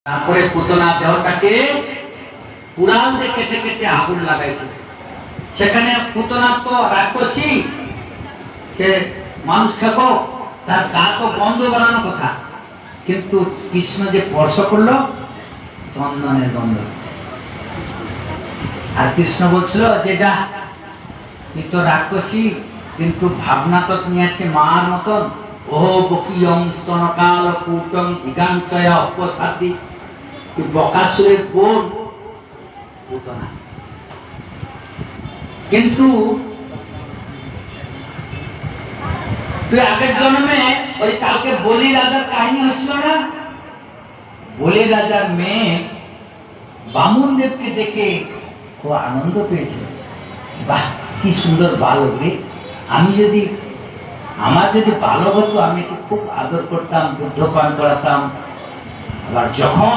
তারপরে পুতনা দেহটাকে কুড়াল দিয়ে কেটে কেটে আগুন লাগাইছে। সেখানে পুতনা তো রাক্ষসী, সে মানুষ খেকো, তার গা তো গন্ধ বানানো কথা, কিন্তু কৃষ্ণ যে স্পর্শ করলো চন্দনের গন্ধ। আর কৃষ্ণ বলছিল যে যা, তুই তো রাক্ষসী কিন্তু ভাবনা তো তুমি আছে মার মতন। ওহ বকিয়ং স্তনকাল কূটং জিগাংসয়া অপসাদি, তুই বকাসুরের বোন পুতনা। কিন্তু তুই আগের জন্মে ওই কালকে বলি রাজার কাহিনী হচ্ছিল না, বলি রাজার মেয়ে বামুন দেবকে দেখে খুব আনন্দ পেয়েছে। বাহ কি সুন্দর বালক রে, আমার যদি বালক হতো আমি খুব আদর করতাম, দুগ্ধ পান করাতাম। আবার যখন